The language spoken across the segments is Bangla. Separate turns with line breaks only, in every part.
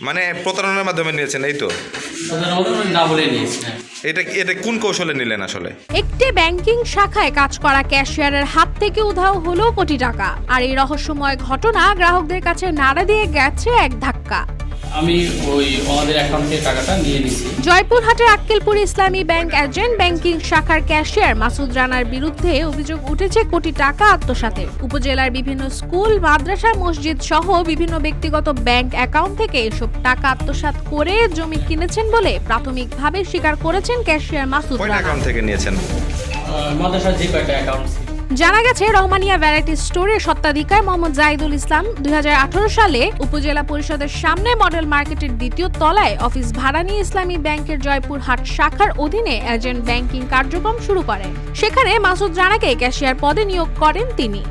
মানে প্রতারণার মাধ্যমে নিয়েছেন, এই তো?
না বলে নিয়েছি।
এটা কোন কৌশলে নিলেন আসলে?
একটি ব্যাংকিং শাখায় কাজ করা ক্যাশিয়ারের হাত থেকে উধাও হলো কোটি টাকা। আর এই রহস্যময় ঘটনা গ্রাহকদের কাছে নাড়া দিয়ে গেছে এক ধাক্কা।
আমি আমাদের অ্যাকাউন্ট থেকে টাকাটা নিয়ে নিয়েছি।
জয়পুরহাটের আক্কেলপুর ইসলামী ব্যাংক এজেন্ট ব্যাংকিং শাখার ক্যাশিয়ার মাসুদ রানার বিরুদ্ধে অভিযোগ উঠেছে কোটি টাকা আত্মসাতের। উপজেলার বিভিন্ন স্কুল, মাদ্রাসা, মসজিদ সহ বিভিন্ন ব্যক্তিগত ব্যাংক অ্যাকাউন্ট থেকে এসব টাকা আত্মসাৎ করে জমি কিনেছেন বলে প্রাথমিকভাবে স্বীকার করেছেন ক্যাশিয়ার মাসুদ রানা।
অ্যাকাউন্ট থেকে নিয়েছেন?
মাদ্রাসার যে কয়টা অ্যাকাউন্ট।
জানা গেছে, রহমানিয়া ভ্যারাইটি স্টোরের স্বত্বাধিকার মোহাম্মদ জাহিদুল ইসলাম 2018 সালে উপজেলা পরিষদের সামনে মডেল মার্কেটের দ্বিতীয় তলায় অফিস ভাড়া নিয়ে ইসলামী ব্যাংকের জয়পুরহাট শাখার অধীনে এজেন্ট ব্যাংকিং কার্যক্রম শুরু করেন। সেখানে মাসুদ রানাকে ক্যাশিয়ার পদে নিয়োগ করেন তিনি।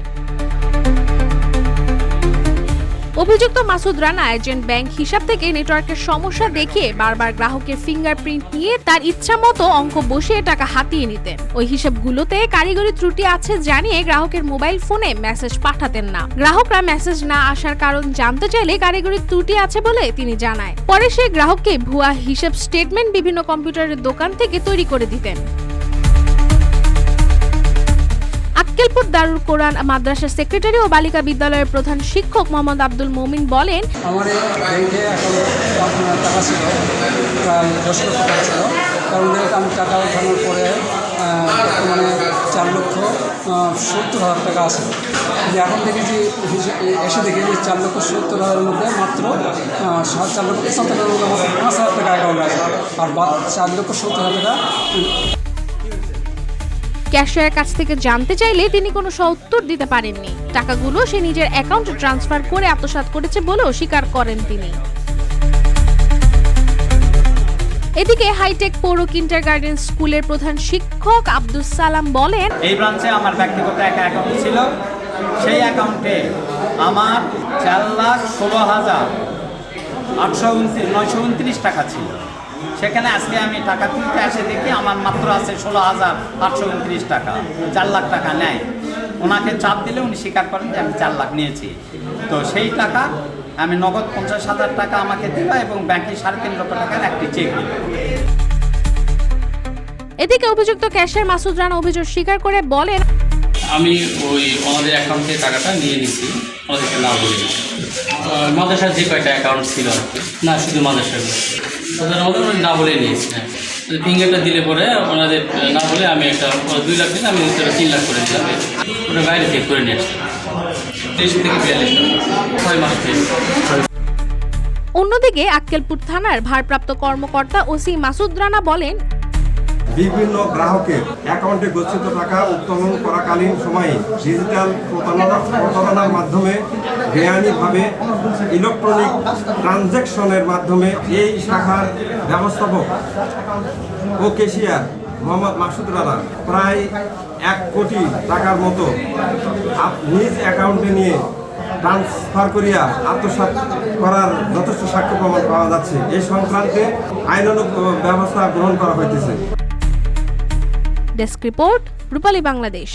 অভিযুক্ত মাসুদ রানা এজেন্ট ব্যাংক হিসাব থেকে নেটওয়ার্কের সমস্যা দেখিয়ে বারবার গ্রাহকের ফিঙ্গারপ্রিন্ট নিয়ে তার ইচ্ছামতো অঙ্ক বসিয়ে টাকা হাতিয়ে নিতেন। ওই হিসাবগুলোতে কারিগরি ত্রুটি আছে জানিয়ে গ্রাহকের মোবাইল ফোনে মেসেজ পাঠাতেন না। গ্রাহকরা মেসেজ না আসার কারণ জানতে চাইলে কারিগরি ত্রুটি আছে বলে তিনি জানায়। পরে সে গ্রাহককে ভুয়া হিসাব স্টেটমেন্ট বিভিন্ন কম্পিউটারের দোকান থেকে তৈরি করে দিতেন। আক্কেলপুর দারুল কোরআন মাদ্রাসার সেক্রেটারি ও বালিকা বিদ্যালয়ের প্রধান শিক্ষক মোহাম্মদ আব্দুল মমিন বলেন,
আমার ব্যাংকে টাকা ছিল প্রায় 10 লক্ষ টাকা ছিল। কারণ আমি টাকা ওঠানোর পরে বর্তমানে 4,70,000 টাকা আছে। এখন দেখেছি এসে দেখি যে 4,70,000 মধ্যে মাত্র 4,75,000 মধ্যে মাত্র 5,000 টাকা অ্যাকাউন্টে আছে, আর 4,70,000 টাকা।
ক্যাশিয়ারের কাছ থেকে জানতে চাইলে তিনি কোনো সউত্তর দিতে পারেননি। টাকাগুলো সে নিজের অ্যাকাউন্টে ট্রান্সফার করে আত্মসাৎ করেছে বলেও স্বীকার করেন তিনি। এদিকে হাইটেক পৌর কিন্ডারগার্টেন স্কুলের প্রধান শিক্ষক আব্দুস সালাম বলেন,
এই ব্রাঞ্চে আমার ব্যক্তিগত একটা অ্যাকাউন্ট ছিল। সেই অ্যাকাউন্টে আমার 4,16,929 টাকা ছিল। সেখানে আজকে আমি টাকা তুলতে আসে দেখি আমার মাত্র আছে 16,829 টাকা। 4 লাখ টাকা নেয়। ওনাকে চাপ দিলে উনি স্বীকার করেন যে আমি 4 লাখ নিয়েছি। তো সেই টাকা আমি নগদ 50,000 টাকা আমাকে দিল এবং ব্যাংকে 3.5 লক্ষ টাকার একটি চেক দিল।
এদিকে অভিযুক্ত ক্যাশিয়ার মাসুদ রানা অভিযোগ স্বীকার করে বলেন,
আমি আমাদের অ্যাকাউন্ট থেকে টাকাটা নিয়ে নিয়েছি। ওদেরকে না বলে মাদ্রাসার যে কয়টা অ্যাকাউন্ট ছিল আর কি, না শুধু মাদ্রাসার, ওদের মধ্যে না বলে নিয়েছি। হ্যাঁ, ফিঙ্গারটা দিলে পরে ওনাদের না বলে আমি একটা 2 লাখ দিলে আমি 3 লাখ করে দিলাম। ওটা বাইরে চেক করে নিয়ে আসছি 23 থেকে 42 6 মাস থেকে।
অন্যদিকে আক্কেলপুর থানার ভারপ্রাপ্ত কর্মকর্তা ওসি মাসুদ রানা বলেন,
বিভিন্ন গ্রাহকের অ্যাকাউন্টে গচ্ছিত টাকা উত্তোলন করাকালীন সময়ে ডিজিটাল প্রতারণার মাধ্যমে বেআইনিভাবে ইলেকট্রনিক ট্রানজ্যাকশনের মাধ্যমে এই শাখার ব্যবস্থাপক ও ক্যাশিয়ার মোহাম্মদ মাসুদ রানা প্রায় 1 কোটি টাকার মতো নিজ অ্যাকাউন্টে নিয়ে ট্রান্সফার করিয়া আত্মসাৎ করার যথেষ্ট সাক্ষ্য প্রমাণ পাওয়া যাচ্ছে। এই সংক্রান্তে আইনানুগ ব্যবস্থা গ্রহণ করা হইতেছে।
ডেস্ক রিপোর্ট, রূপালী বাংলাদেশ।